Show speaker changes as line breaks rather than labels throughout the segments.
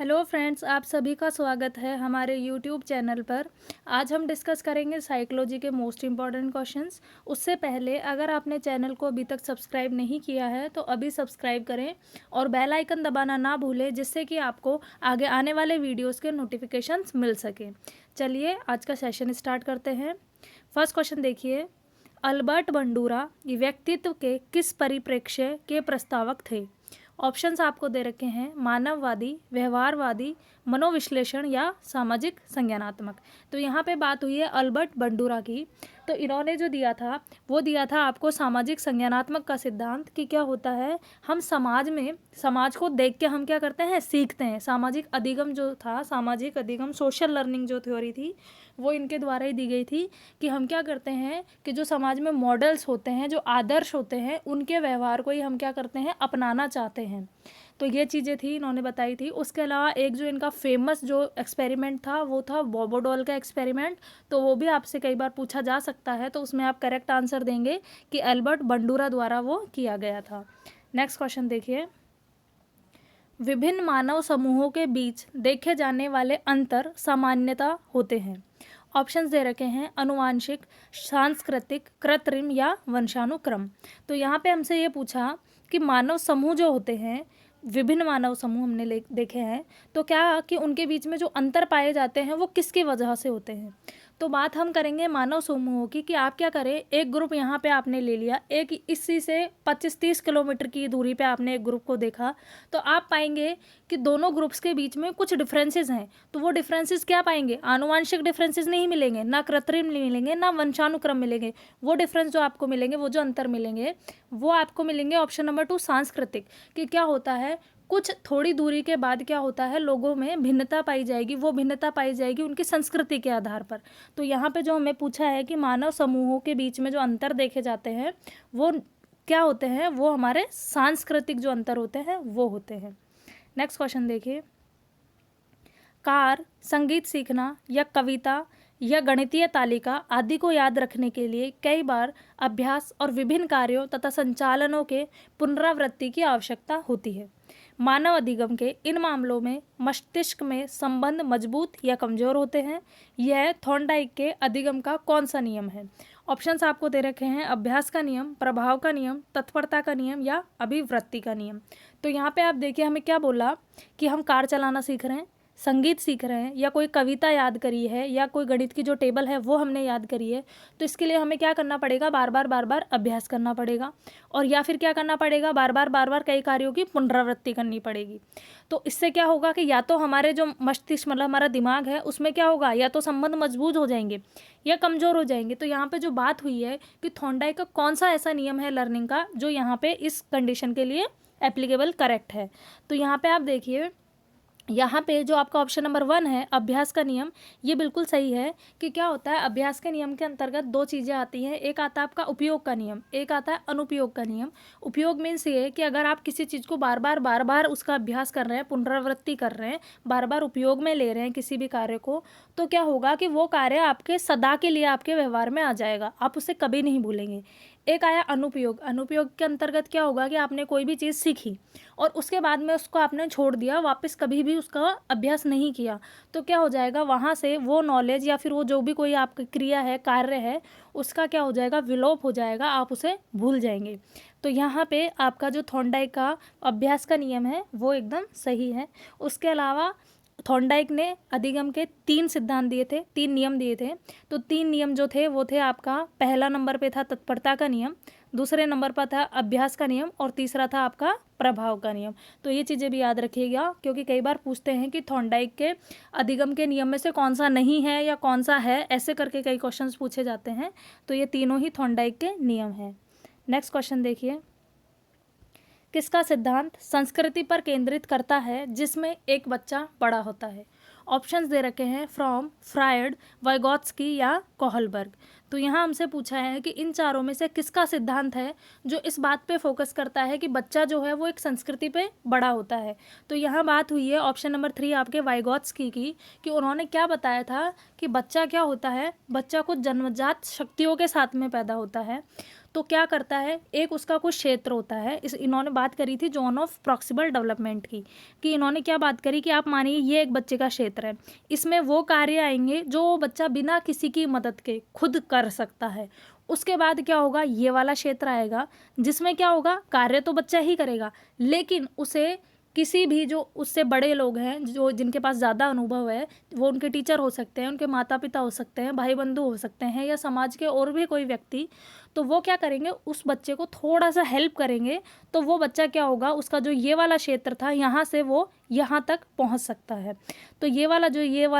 Hello friends, आप सभी का स्वागत है हमारे यूट्यूब चैनल पर। आज हम डिस्कस करेंगे साइकोलॉजी के मोस्ट इम्पॉर्टेंट क्वेश्चंस। उससे पहले अगर आपने चैनल को अभी तक सब्सक्राइब नहीं किया है तो अभी सब्सक्राइब करें और बेल आइकन दबाना ना भूलें, जिससे कि आपको आगे आने वाले वीडियोस के नोटिफिकेशंस मिल सके। चलिए आज का सेशन स्टार्ट करते हैं। फर्स्ट क्वेश्चन देखिए, अल्बर्ट बंडूरा व्यक्तित्व के किस परिप्रेक्ष्य के प्रस्तावक थे? ऑप्शंस आपको दे रखे हैं, मानववादी, व्यवहारवादी, मनोविश्लेषण या सामाजिक संज्ञानात्मक। तो यहाँ पे बात हुई है अल्बर्ट बंडूरा की। तो इन्होंने जो दिया था वो दिया था आपको सामाजिक संज्ञानात्मक का सिद्धांत कि क्या होता है, हम समाज को देख के हम क्या करते हैं, सीखते हैं। सामाजिक अधिगम जो था, सामाजिक अधिगम सोशल लर्निंग जो थ्योरी थी वो इनके द्वारा ही दी गई थी कि हम क्या करते हैं कि जो समाज में मॉडल्स होते हैं, जो आदर्श होते हैं, उनके व्यवहार को ही हम क्या करते हैं, अपनाना चाहते हैं। तो ये चीज़ें थी इन्होंने बताई थी। उसके अलावा एक जो इनका फेमस जो एक्सपेरिमेंट था वो था बॉबोडॉल का एक्सपेरिमेंट। तो वो भी आपसे कई बार पूछा जा सकता है, तो उसमें आप करेक्ट आंसर देंगे कि अल्बर्ट बंडूरा द्वारा वो किया गया था। नेक्स्ट क्वेश्चन देखिए, विभिन्न मानव समूहों के बीच देखे जाने वाले अंतर सामान्यता होते हैं। ऑप्शंस दे रखे हैं, अनुवांशिक, सांस्कृतिक, कृत्रिम या वंशानुक्रम। तो यहाँ पे हमसे ये पूछा कि मानव समूह जो होते हैं, विभिन्न मानव समूह हमने देखे हैं, तो क्या कि उनके बीच में जो अंतर पाए जाते हैं वो किसकी वजह से होते हैं। तो बात हम करेंगे मानव समूहों की कि आप क्या करें, एक ग्रुप यहाँ पे आपने ले लिया, एक इसी से 25-30 किलोमीटर की दूरी पे आपने एक ग्रुप को देखा, तो आप पाएंगे कि दोनों ग्रुप्स के बीच में कुछ डिफरेंसेस हैं। तो वो डिफरेंसेस क्या पाएंगे, आनुवांशिक डिफरेंसेस नहीं मिलेंगे, ना कृत्रिम मिलेंगे, ना वंशानुक्रम मिलेंगे। वो डिफरेंस जो आपको मिलेंगे, वो जो अंतर मिलेंगे, वो आपको मिलेंगे ऑप्शन नंबर 2 सांस्कृतिक। कि क्या होता है, कुछ थोड़ी दूरी के बाद क्या होता है, लोगों में भिन्नता पाई जाएगी। वो भिन्नता पाई जाएगी उनकी संस्कृति के आधार पर। तो यहाँ पे जो हमें पूछा है कि मानव समूहों के बीच में जो अंतर देखे जाते हैं वो क्या होते हैं, वो हमारे सांस्कृतिक जो अंतर होते हैं वो होते हैं। नेक्स्ट क्वेश्चन देखिए, कार, संगीत सीखना या कविता या गणितीय तालिका आदि को याद रखने के लिए कई बार अभ्यास और विभिन्न कार्यों तथा संचालनों के पुनरावृत्ति की आवश्यकता होती है। मानव अधिगम के इन मामलों में मस्तिष्क में संबंध मजबूत या कमजोर होते हैं। यह थॉर्नडाइक के अधिगम का कौन सा नियम है? ऑप्शंस आपको दे रखे हैं, अभ्यास का नियम, प्रभाव का नियम, तत्परता का नियम या अभिवृत्ति का नियम। तो यहाँ पे आप देखिए हमें क्या बोला कि हम कार चलाना सीख रहे हैं, संगीत सीख रहे हैं, या कोई कविता याद करी है, या कोई गणित की जो टेबल है वो हमने याद करी है। तो इसके लिए हमें क्या करना पड़ेगा, बार बार अभ्यास करना पड़ेगा, और या फिर क्या करना पड़ेगा, बार बार कई कार्यों की पुनरावृत्ति करनी पड़ेगी। तो इससे क्या होगा कि या तो हमारे जो मस्तिष्क मतलब हमारा दिमाग है उसमें क्या होगा, या तो संबंध मजबूत हो जाएंगे या कमज़ोर हो जाएंगे। तो यहाँ पे जो बात हुई है कि थॉर्नडाइक का कौन सा ऐसा नियम है लर्निंग का जो यहाँ पे इस कंडीशन के लिए एप्लीकेबल करेक्ट है। तो यहाँ पे आप देखिए, यहाँ पे जो आपका ऑप्शन नंबर 1 है, अभ्यास का नियम, ये बिल्कुल सही है। कि क्या होता है, अभ्यास के नियम के अंतर्गत दो चीज़ें आती हैं। एक आता है आपका उपयोग का नियम, एक आता है अनुपयोग का नियम। उपयोग मीन्स ये कि अगर आप किसी चीज़ को बार बार उसका अभ्यास कर रहे हैं, पुनरावृत्ति कर रहे हैं, बार बार उपयोग में ले रहे हैं किसी भी कार्य को, तो क्या होगा कि वो कार्य आपके सदा के लिए आपके व्यवहार में आ जाएगा, आप उसे कभी नहीं भूलेंगे। एक आया अनुपयोग। अनुपयोग के अंतर्गत क्या होगा कि आपने कोई भी चीज़ सीखी और उसके बाद में उसको आपने छोड़ दिया, वापस कभी भी उसका अभ्यास नहीं किया, तो क्या हो जाएगा, वहाँ से वो नॉलेज या फिर वो जो भी कोई आपकी क्रिया है, कार्य है, उसका क्या हो जाएगा, विलोप हो जाएगा, आप उसे भूल जाएंगे। तो यहाँ पे आपका जो थॉर्नडाइक का अभ्यास का नियम है वो एकदम सही है। उसके अलावा थॉर्नडाइक ने अधिगम के 3 सिद्धांत दिए थे, 3 नियम दिए थे। तो 3 नियम जो थे वो थे आपका, पहला नंबर पे था तत्परता का नियम, दूसरे नंबर पर था अभ्यास का नियम, और तीसरा था आपका प्रभाव का नियम। तो ये चीज़ें भी याद रखिएगा, क्योंकि कई बार पूछते हैं कि थॉर्नडाइक के अधिगम के नियम में से कौन सा नहीं है या कौन सा है, ऐसे करके कई क्वेश्चंस पूछे जाते हैं। तो ये तीनों ही थॉर्नडाइक के नियम हैं। नेक्स्ट क्वेश्चन देखिए, किसका सिद्धांत संस्कृति पर केंद्रित करता है जिसमें एक बच्चा बड़ा होता है? ऑप्शंस दे रखे हैं, फ्रॉम, फ्रायड, वाइगॉत्स्की या कोहलबर्ग। तो यहाँ हमसे पूछा है कि इन चारों में से किसका सिद्धांत है जो इस बात पे फोकस करता है कि बच्चा जो है वो एक संस्कृति पे बड़ा होता है। तो यहाँ बात हुई है ऑप्शन नंबर 3 आपके वाइगॉत्स्की की, कि उन्होंने क्या बताया था कि बच्चा क्या होता है, बच्चा कुछ जन्मजात शक्तियों के साथ में पैदा होता है। तो क्या करता है, एक उसका कुछ क्षेत्र होता है, इस इन्होंने बात करी थी जोन ऑफ प्रॉक्सिमल डेवलपमेंट की, कि इन्होंने क्या बात करी कि आप मानिए ये एक बच्चे का क्षेत्र है, इसमें वो कार्य आएंगे जो वो बच्चा बिना किसी की मदद के खुद कर सकता है। उसके बाद क्या होगा, ये वाला क्षेत्र आएगा जिसमें क्या होगा, कार्य तो बच्चा ही करेगा, लेकिन उसे किसी भी जो उससे बड़े लोग हैं, जो जिनके पास ज़्यादा अनुभव है, वो उनके टीचर हो सकते हैं, उनके माता पिता हो सकते हैं, भाई बंधु हो सकते हैं, या समाज के और भी कोई व्यक्ति, तो वो क्या करेंगे, उस बच्चे को थोड़ा सा हेल्प करेंगे, तो वो बच्चा क्या होगा, उसका जो ये वाला क्षेत्र था यहाँ से वो यहाँ तक पहुँच सकता है। तो ये वाला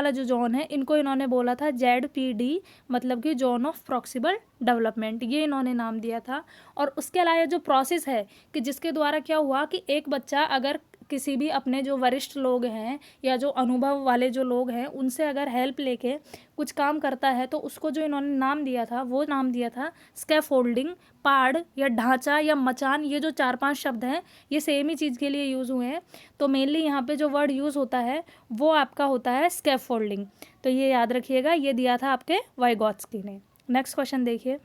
जो जोन है, इनको इन्होंने बोला था ZPD, मतलब कि जोन ऑफ प्रॉक्सिमल डेवलपमेंट, ये इन्होंने नाम दिया था। और उसके अलावा जो प्रोसेस है कि जिसके द्वारा क्या हुआ कि एक बच्चा अगर किसी भी अपने जो वरिष्ठ लोग हैं या जो अनुभव वाले जो लोग हैं उनसे अगर हेल्प लेके कुछ काम करता है, तो उसको जो इन्होंने नाम दिया था वो नाम दिया था स्कैफोल्डिंग, पाड़ या ढांचा या मचान। ये जो 4-5 शब्द हैं ये सेम ही चीज़ के लिए यूज़ हुए हैं, तो मेनली यहाँ पे जो वर्ड यूज़ होता है वो आपका होता है स्कैफोल्डिंग। तो ये याद रखिएगा, ये दिया था आपके वाइगॉत्स्की ने। नेक्स्ट क्वेश्चन देखिए,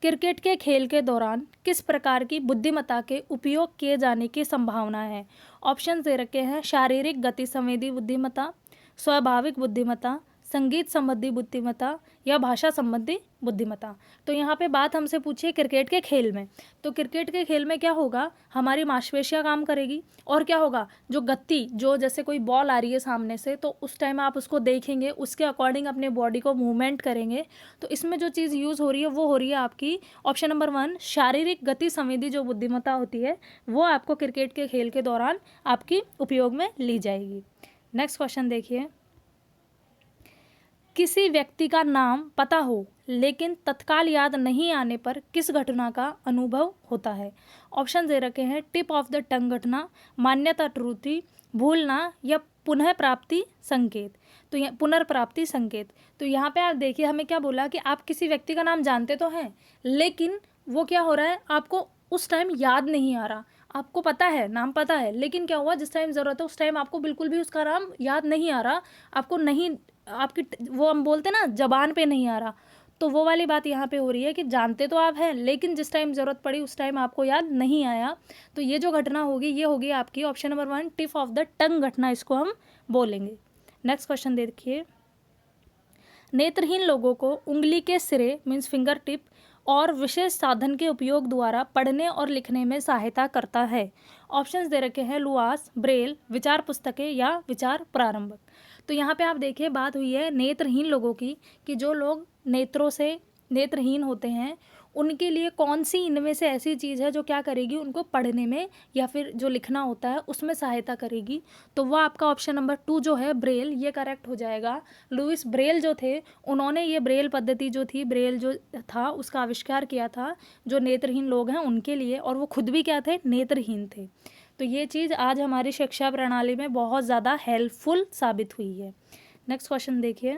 क्रिकेट के खेल के दौरान किस प्रकार की बुद्धिमत्ता के उपयोग किए जाने की संभावना है? ऑप्शन दे रखे हैं, शारीरिक गति संवेदी बुद्धिमत्ता, स्वाभाविक बुद्धिमत्ता, संगीत संबंधी बुद्धिमत्ता या भाषा संबंधी बुद्धिमत्ता। तो यहाँ पे बात हमसे पूछिए क्रिकेट के खेल में, तो क्रिकेट के खेल में क्या होगा, हमारी मांसपेशियाँ काम करेगी, और क्या होगा, जो गति, जो जैसे कोई बॉल आ रही है सामने से, तो उस टाइम आप उसको देखेंगे, उसके अकॉर्डिंग अपने बॉडी को मूवमेंट करेंगे। तो इसमें जो चीज़ यूज़ हो रही है वो हो रही है आपकी ऑप्शन नंबर 1, शारीरिक गति संवेदी जो बुद्धिमत्ता होती है वो आपको क्रिकेट के खेल के दौरान आपकी उपयोग में ली जाएगी। नेक्स्ट क्वेश्चन देखिए, किसी व्यक्ति का नाम पता हो लेकिन तत्काल याद नहीं आने पर किस घटना का अनुभव होता है? ऑप्शन दे रखे हैं, टिप ऑफ द टंग घटना, मान्यता त्रुटि, भूलना या पुनः प्राप्ति संकेत। तो यह पुनर्प्राप्ति संकेत। तो यहाँ पे आप देखिए, हमें क्या बोला कि आप किसी व्यक्ति का नाम जानते तो हैं, लेकिन वो क्या हो रहा है, आपको उस टाइम याद नहीं आ रहा। आपको पता है, नाम पता है, लेकिन क्या हुआ, जिस टाइम ज़रूरत है उस टाइम आपको बिल्कुल भी उसका नाम याद नहीं आ रहा, आपको नहीं, आपकी वो हम बोलते ना जबान पे नहीं आ रहा। तो वो वाली बात यहाँ पे हो रही है कि जानते तो आप हैं, लेकिन जिस टाइम ज़रूरत पड़ी उस टाइम आपको याद नहीं आया। तो ये जो घटना होगी ये होगी आपकी option number 1, tip of the tongue घटना, इसको हम बोलेंगे। नेक्स्ट क्वेश्चन देखिए, नेत्रहीन लोगों को उंगली के सिरे मीन्स फिंगर टिप और विशेष साधन के उपयोग द्वारा पढ़ने और लिखने में सहायता करता है। ऑप्शंस दे रखे हैं, लुआस, ब्रेल, विचार पुस्तकें या विचार प्रारंभक। तो यहाँ पे आप देखिए, बात हुई है नेत्रहीन लोगों की, कि जो लोग नेत्रों से नेत्रहीन होते हैं उनके लिए कौन सी इनमें से ऐसी चीज़ है जो क्या करेगी, उनको पढ़ने में या फिर जो लिखना होता है उसमें सहायता करेगी। तो वह आपका ऑप्शन नंबर 2 जो है ब्रेल, ये करेक्ट हो जाएगा। लुइस ब्रेल जो थे उन्होंने ये ब्रेल पद्धति जो थी, ब्रेल जो था उसका आविष्कार किया था जो नेत्रहीन लोग हैं उनके लिए, और वो खुद भी क्या थे, नेत्रहीन थे। तो ये चीज़ आज हमारी शिक्षा प्रणाली में बहुत ज़्यादा हेल्पफुल साबित हुई है। नेक्स्ट क्वेश्चन देखिए,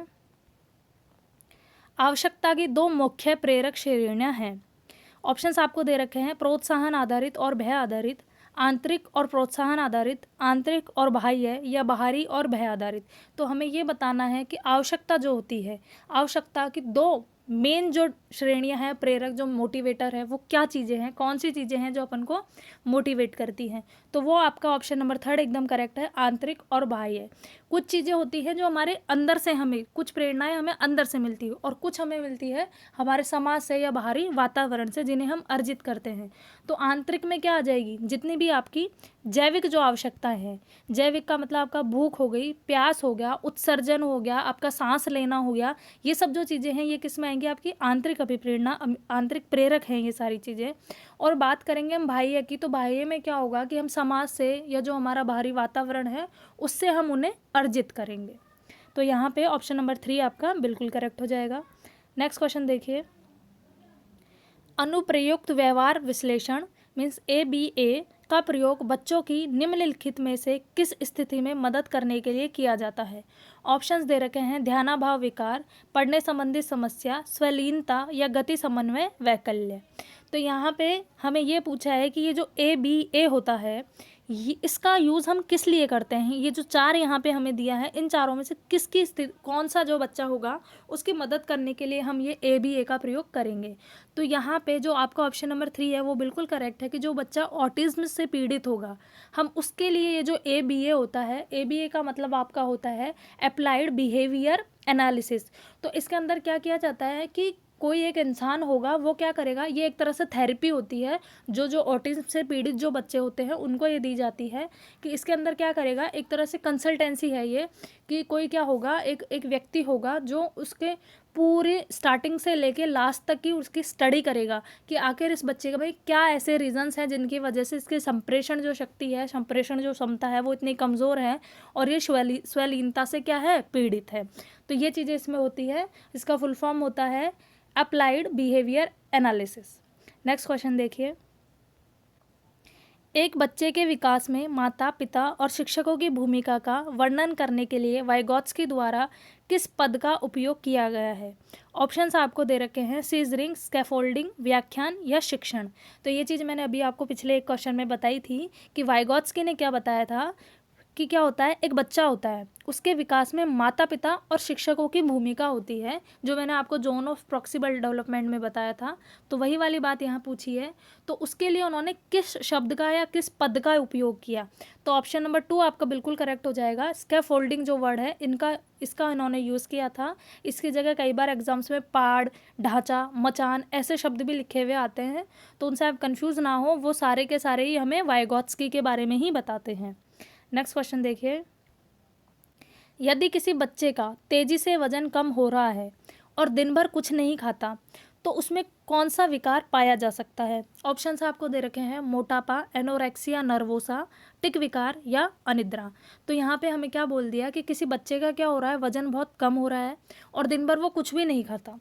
आवश्यकता की 2 मुख्य प्रेरक श्रेणियां हैं। ऑप्शंस आपको दे रखे हैं, प्रोत्साहन आधारित और भय आधारित, आंतरिक और प्रोत्साहन आधारित, आंतरिक और बाह्य या बाहरी और भय आधारित। तो हमें ये बताना है कि आवश्यकता जो होती है, आवश्यकता की 2 मेन जो श्रेणियां हैं प्रेरक, जो मोटिवेटर है, वो क्या चीज़ें हैं, कौन सी चीज़ें हैं जो अपन को मोटिवेट करती हैं? तो वो आपका ऑप्शन नंबर 3 एकदम करेक्ट है, आंतरिक और बाह्य। कुछ चीज़ें होती हैं जो हमारे अंदर से, हमें कुछ प्रेरणाएं हमें अंदर से मिलती है और कुछ हमें मिलती है हमारे समाज से या बाहरी वातावरण से, जिन्हें हम अर्जित करते हैं। तो आंतरिक में क्या आ जाएगी, जितनी भी आपकी जैविक जो आवश्यकताएं हैं, जैविक का मतलब आपका भूख हो गई, प्यास हो गया, उत्सर्जन हो गया, आपका सांस लेना हो गया, ये सब जो चीज़ें हैं ये किस में आएंगी, आपकी आंतरिक अभिप्रेरणा, आंतरिक प्रेरक हैं ये सारी चीज़ें। और बात करेंगे हम बाह्य की, तो बाह्य में क्या होगा कि हम समाज से या जो हमारा बाहरी वातावरण है उससे हम उन्हें अर्जित करेंगे। तो यहाँ पे ऑप्शन नंबर 3 आपका बिल्कुल करेक्ट हो जाएगा। नेक्स्ट क्वेश्चन देखिए, अनुप्रयुक्त व्यवहार विश्लेषण मीन्स ABA का प्रयोग बच्चों की निम्नलिखित में से किस स्थिति में मदद करने के लिए किया जाता है? ऑप्शंस दे रखे हैं, ध्यानाभाव विकार, पढ़ने संबंधी समस्या, स्वलीनता या गति समन्वय वैकल्य। तो यहाँ पे हमें ये पूछा है कि ये जो ABA होता है ये इसका यूज़ हम किस लिए करते हैं, ये जो चार यहाँ पे हमें दिया है, इन चारों में से किसकी स्थिति, कौन सा जो बच्चा होगा उसकी मदद करने के लिए हम ये ABA का प्रयोग करेंगे। तो यहाँ पे जो आपका ऑप्शन नंबर 3 है वो बिल्कुल करेक्ट है कि जो बच्चा ऑटिज्म से पीड़ित होगा, हम उसके लिए ये जो ABA होता है, ABA का मतलब आपका होता है अप्लाइड बिहेवियर एनालिसिस। तो इसके अंदर क्या किया जाता है कि कोई एक इंसान होगा, वो क्या करेगा, ये एक तरह से थेरेपी होती है जो ऑटिज्म से पीड़ित जो बच्चे होते हैं उनको ये दी जाती है कि इसके अंदर क्या करेगा, एक तरह से कंसल्टेंसी है ये, कि कोई क्या होगा, एक व्यक्ति होगा जो उसके पूरे स्टार्टिंग से लेके लास्ट तक की उसकी स्टडी करेगा कि आखिर इस बच्चे का भाई क्या ऐसे रीजंस हैं जिनकी वजह से इसके संप्रेषण जो शक्ति है, संप्रेषण जो क्षमता है वो इतनी कमज़ोर है और ये स्वलीनता से क्या है, पीड़ित है। तो ये चीज़ें इसमें होती है। इसका फुल फॉर्म होता है applied behaviour analysis. Next question देखिए, एक बच्चे के विकास में माता पिता और शिक्षकों की भूमिका का वर्णन करने के लिए वाइगॉत्स्की द्वारा किस पद का उपयोग किया गया है। ऑप्शंस आपको दे रखे हैं, सीजरिंग, स्कैफोल्डिंग, व्याख्यान या शिक्षण। तो ये चीज़ मैंने अभी आपको पिछले एक क्वेश्चन में बताई थी कि वाइगॉत्स्की ने क्या बताया था कि क्या होता है, एक बच्चा होता है, उसके विकास में माता पिता और शिक्षकों की भूमिका होती है, जो मैंने आपको जोन ऑफ प्रॉक्सिमल डेवलपमेंट में बताया था। तो वही वाली बात यहाँ पूछी है। तो उसके लिए उन्होंने किस शब्द का या किस पद का उपयोग किया। तो ऑप्शन नंबर 2 आपका बिल्कुल करेक्ट हो जाएगा। स्कैफोल्डिंग जो वर्ड है इसका इन्होंने यूज़ किया था। इसकी जगह कई बार एग्जाम्स में पाड़, ढांचा, मचान ऐसे शब्द भी लिखे हुए आते हैं, तो उनसे आप कन्फ्यूज़ ना हो, वो सारे के सारे ही हमें वाइगॉत्स्की के बारे में ही बताते हैं। नेक्स्ट क्वेश्चन देखिए, यदि किसी बच्चे का तेजी से वजन कम हो रहा है और दिन भर कुछ नहीं खाता तो उसमें कौन सा विकार पाया जा सकता है। ऑप्शंस आपको दे रखे हैं, मोटापा, एनोरेक्सिया नर्वोसा, टिक विकार या अनिद्रा। तो यहाँ पे हमें क्या बोल दिया कि किसी बच्चे का क्या हो रहा है, वजन बहुत कम हो रहा है और दिन भर वो कुछ भी नहीं खाता,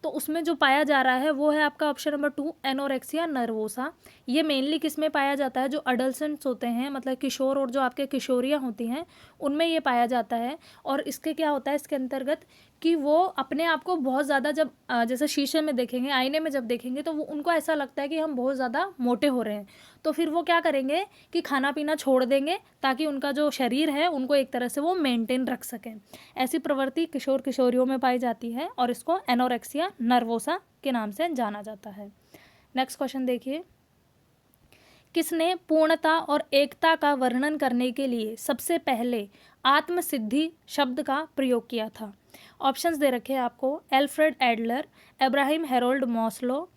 तो उसमें जो पाया जा रहा है वो है आपका ऑप्शन नंबर 2 एनोरेक्सिया नर्वोसा। ये मेनली किस में पाया जाता है, जो अडल्सेंट्स होते हैं, मतलब किशोर और जो आपके किशोरियाँ होती हैं उनमें ये पाया जाता है। और इसके क्या होता है, इसके अंतर्गत कि वो अपने आप को बहुत ज़्यादा जब जैसे शीशे में देखेंगे, आईने में जब देखेंगे तो वो उनको ऐसा लगता है कि हम बहुत ज़्यादा मोटे हो रहे हैं, तो फिर वो क्या करेंगे कि खाना पीना छोड़ देंगे ताकि उनका जो शरीर है उनको एक तरह से वो मेंटेन रख सकें। ऐसी प्रवृत्ति किशोर किशोरियों में पाई जाती है और इसको एनोरेक्सिया नर्वोसा के नाम से जाना जाता है। नेक्स्ट क्वेश्चन देखिए, किसने पूर्णता और एकता का वर्णन करने के लिए सबसे पहले आत्मसिद्धि शब्द का प्रयोग किया था। ऑप्शंस दे रखे हैं आपको, Alfred Adler, Abraham Harold Maslow,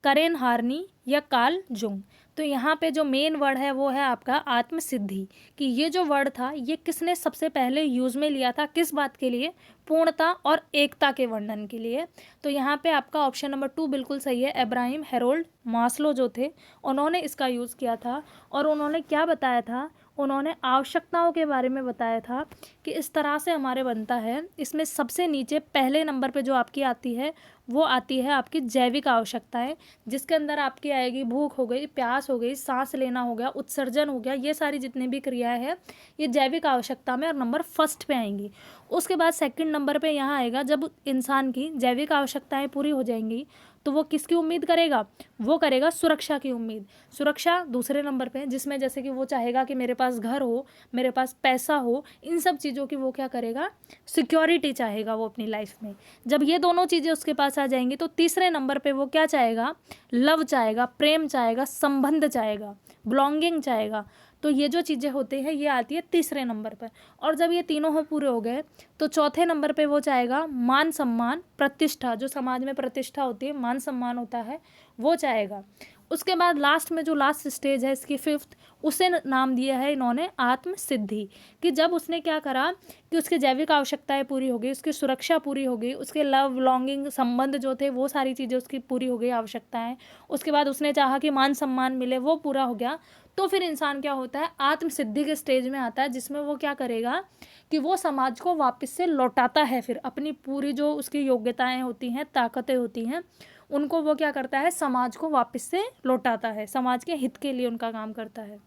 करेन हार्नी या कार्ल जुंग। तो यहाँ पे जो मेन वर्ड है वो है आपका आत्मसिद्धि, कि ये जो वर्ड था ये किसने सबसे पहले यूज़ में लिया था, किस बात के लिए, पूर्णता और एकता के वर्णन के लिए। तो यहाँ पे आपका ऑप्शन नंबर 2 बिल्कुल सही है। अब्राहम हेरोल्ड मास्लो जो थे उन्होंने इसका यूज़ किया था और उन्होंने क्या बताया था, उन्होंने आवश्यकताओं के बारे में बताया था कि इस तरह से हमारे बनता है। इसमें सबसे नीचे पहले नंबर पे जो आपकी आती है वो आती है आपकी जैविक आवश्यकताएं, जिसके अंदर आपकी आएगी भूख हो गई, प्यास हो गई, सांस लेना हो गया, उत्सर्जन हो गया, ये सारी जितनी भी क्रियाएं हैं ये जैविक आवश्यकता में और नंबर फर्स्ट पे आएंगी। उसके बाद सेकंड नंबर पे यहाँ आएगा, जब इंसान की जैविक आवश्यकताएं पूरी हो जाएंगी तो वो किसकी उम्मीद करेगा, वो करेगा सुरक्षा की उम्मीद। सुरक्षा दूसरे नंबर पे, जिसमें जैसे कि वो चाहेगा कि मेरे पास घर हो, मेरे पास पैसा हो, इन सब चीज़ों की वो क्या करेगा, सिक्योरिटी चाहेगा वो अपनी लाइफ में। जब ये दोनों चीज़ें उसके पास आ जाएंगी तो तीसरे नंबर पे वो क्या चाहेगा, लव चाहेगा, प्रेम चाहेगा, संबंध चाहेगा, बिलोंगिंग चाहेगा। तो ये जो चीज़ें होती हैं ये आती है तीसरे नंबर पर। और जब ये तीनों हो पूरे हो गए तो चौथे नंबर पे वो चाहेगा मान सम्मान, प्रतिष्ठा, जो समाज में प्रतिष्ठा होती है, मान सम्मान होता है, वो चाहेगा। उसके बाद लास्ट में जो लास्ट स्टेज है इसकी फिफ्थ, उसे नाम दिया है इन्होंने आत्मसिद्धि, कि जब उसने क्या करा कि उसकी जैविक आवश्यकताएं पूरी हो गई, उसकी सुरक्षा पूरी हो गई, उसके लव बिलोंगिंग संबंध जो थे वो सारी चीज़ें उसकी पूरी हो गई आवश्यकताएं, उसके बाद उसने चाहा कि मान सम्मान मिले, वो पूरा हो गया, तो फिर इंसान क्या होता है, आत्मसिद्धि के स्टेज में आता है, जिसमें वो क्या करेगा कि वो समाज को वापस से लौटाता है, फिर अपनी पूरी जो उसकी योग्यताएं होती हैं, ताकतें होती हैं, उनको वो क्या करता है, समाज को वापस से लौटाता है, समाज के हित के लिए उनका काम करता है।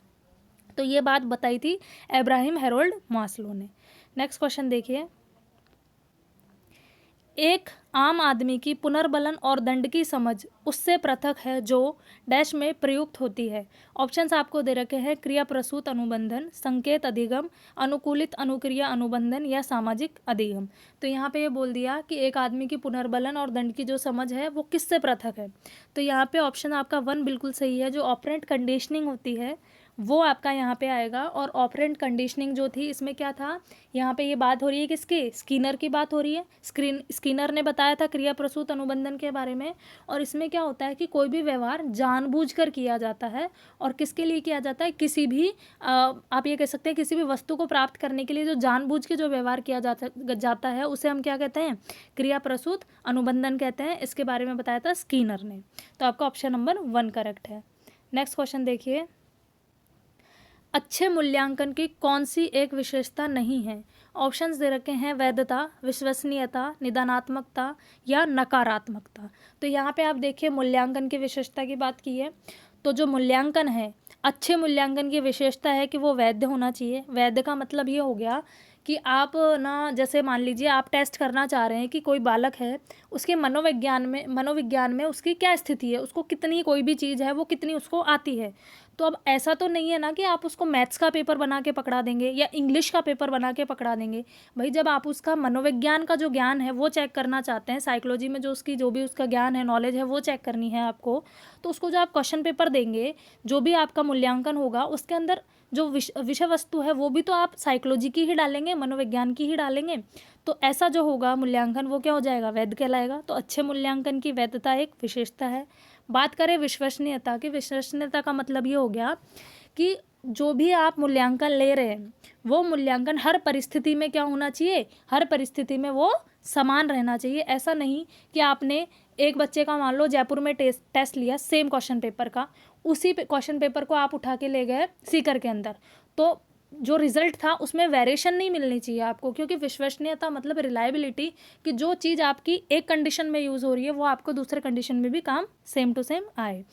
तो ये बात बताई थी अब्राहम हेरोल्ड मास्लो ने। नेक्स्ट क्वेश्चन देखिए, एक आम आदमी की पुनर्बलन और दंड की समझ उससे पृथक है जो डैश में प्रयुक्त होती है। ऑप्शंस आपको दे रखे हैं क्रिया प्रसूत अनुबंधन, संकेत अधिगम, अनुकूलित अनुक्रिया अनुबंधन या सामाजिक अधिगम। तो यहाँ पे ये बोल दिया कि एक आदमी की पुनर्बलन और दंड की जो समझ है वो किससे पृथक है। तो यहाँ पे ऑप्शन आपका 1 बिल्कुल सही है। जो ऑपरेंट कंडीशनिंग होती है वो आपका यहाँ पे आएगा। और ऑपरेंट कंडीशनिंग जो थी इसमें क्या था, यहाँ पे ये बात हो रही है किसकी, स्किनर की बात हो रही है। स्किनर ने बताया था क्रिया प्रसूत अनुबंधन के बारे में। और इसमें क्या होता है कि कोई भी व्यवहार जानबूझकर किया जाता है और किसके लिए किया जाता है, किसी भी आप ये कह सकते हैं किसी भी वस्तु को प्राप्त करने के लिए जो जानबूझ के जो व्यवहार किया जाता है उसे हम क्या कहते हैं, क्रिया प्रसूत अनुबंधन कहते हैं। इसके बारे में बताया था स्किनर ने। तो आपका ऑप्शन नंबर 1 करेक्ट है। नेक्स्ट क्वेश्चन देखिए, अच्छे मूल्यांकन की कौन सी एक विशेषता नहीं है। ऑप्शंस दे रखे हैं वैधता, विश्वसनीयता, निदानात्मकता या नकारात्मकता। तो यहाँ पे आप देखिए मूल्यांकन की विशेषता की बात की है। तो जो मूल्यांकन है, अच्छे मूल्यांकन की विशेषता है कि वो वैध होना चाहिए। वैध का मतलब ये हो गया कि आप ना, जैसे मान लीजिए आप टेस्ट करना चाह रहे हैं कि कोई बालक है उसके मनोविज्ञान में उसकी क्या स्थिति है, उसको कितनी कोई भी चीज़ है वो कितनी उसको आती है। तो अब ऐसा तो नहीं है ना कि आप उसको मैथ्स का पेपर बना के पकड़ा देंगे या इंग्लिश का पेपर बना के पकड़ा देंगे। भाई जब आप उसका मनोविज्ञान का जो ज्ञान है वो चेक करना चाहते हैं, साइकोलॉजी में जो भी उसका ज्ञान है, नॉलेज है, वो चेक करनी है आपको, तो उसको जो आप क्वेश्चन पेपर देंगे, जो भी आपका मूल्यांकन होगा उसके अंदर जो विषय वस्तु है वो भी तो आप साइकोलॉजी की ही डालेंगे, मनोविज्ञान की ही डालेंगे। तो ऐसा जो होगा मूल्यांकन वो क्या हो जाएगा, वैध कहलाएगा। तो अच्छे मूल्यांकन की वैधता एक विशेषता है। बात करें विश्वसनीयता की, विश्वसनीयता का मतलब ये हो गया कि जो भी आप मूल्यांकन ले रहे हैं वो मूल्यांकन हर परिस्थिति में क्या होना चाहिए, हर परिस्थिति में वो समान रहना चाहिए। ऐसा नहीं कि आपने एक बच्चे का मान लो जयपुर में टेस्ट लिया सेम क्वेश्चन पेपर का, उसी क्वेश्चन पेपर को आप उठा के ले गए सीकर के अंदर, तो जो रिजल्ट था उसमें वेरिएशन नहीं मिलनी चाहिए आपको। क्योंकि विश्वसनीयता मतलब रिलायबिलिटी, कि जो चीज़ आपकी एक कंडीशन में यूज़ हो रही है वो आपको दूसरे कंडीशन में भी काम सेम टू सेम आए।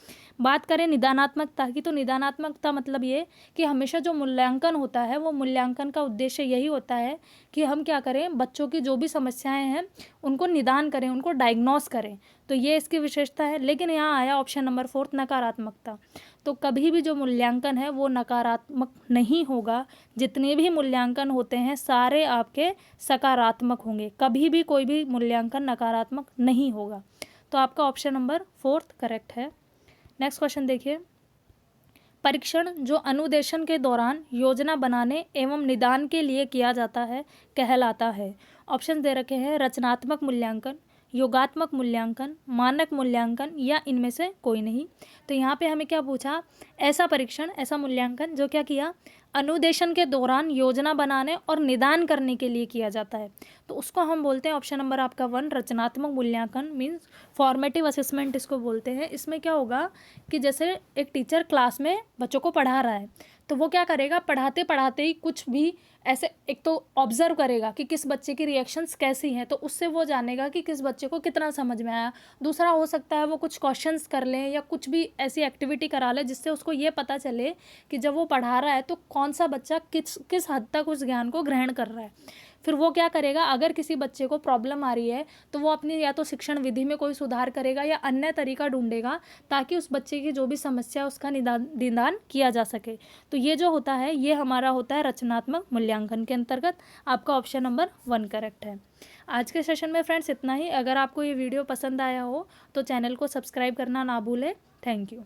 बात करें निदानात्मकता की, तो निदानात्मकता मतलब ये कि हमेशा जो मूल्यांकन होता है वो मूल्यांकन का उद्देश्य यही होता है कि हम क्या करें, बच्चों की जो भी समस्याएं हैं उनको निदान करें, उनको डायग्नोस करें। तो ये इसकी विशेषता है। लेकिन यहाँ आया ऑप्शन नंबर 4 नकारात्मकता। तो कभी भी जो मूल्यांकन है वो नकारात्मक नहीं होगा। जितने भी मूल्यांकन होते हैं सारे आपके सकारात्मक होंगे, कभी भी कोई भी मूल्यांकन नकारात्मक नहीं होगा। तो आपका ऑप्शन नंबर 4 करेक्ट है। नेक्स्ट क्वेश्चन देखिए, परीक्षण जो अनुदेशन के दौरान योजना बनाने एवं निदान के लिए किया जाता है कहलाता है। ऑप्शन दे रखे हैं रचनात्मक मूल्यांकन, योगात्मक मूल्यांकन, मानक मूल्यांकन या इनमें से कोई नहीं। तो यहाँ पे हमें क्या पूछा, ऐसा परीक्षण, ऐसा मूल्यांकन जो क्या किया, अनुदेशन के दौरान योजना बनाने और निदान करने के लिए किया जाता है। तो उसको हम बोलते हैं ऑप्शन नंबर आपका 1 रचनात्मक मूल्यांकन, मीन्स फॉर्मेटिव असेसमेंट इसको बोलते हैं। इसमें क्या होगा कि जैसे एक टीचर क्लास में बच्चों को पढ़ा रहा है तो वो क्या करेगा, पढ़ाते पढ़ाते ही कुछ भी ऐसे एक तो ऑब्जर्व करेगा कि किस बच्चे की रिएक्शंस कैसी हैं, तो उससे वो जानेगा कि किस बच्चे को कितना समझ में आया। दूसरा हो सकता है वो कुछ क्वेश्चंस कर लें या कुछ भी ऐसी एक्टिविटी करा ले जिससे उसको ये पता चले कि जब वो पढ़ा रहा है तो कौन सा बच्चा किस हद तक उस ज्ञान को ग्रहण कर रहा है। फिर वो क्या करेगा, अगर किसी बच्चे को प्रॉब्लम आ रही है तो वो अपनी या तो शिक्षण विधि में कोई सुधार करेगा या अन्य तरीका ढूंढेगा ताकि उस बच्चे की जो भी समस्या है उसका निदान किया जा सके। तो ये जो होता है ये हमारा होता है रचनात्मक मूल्यांकन के अंतर्गत। आपका ऑप्शन नंबर 1 करेक्ट है। आज के सेशन में फ्रेंड्स इतना ही। अगर आपको ये वीडियो पसंद आया हो तो चैनल को सब्सक्राइब करना ना भूलें। Thank you.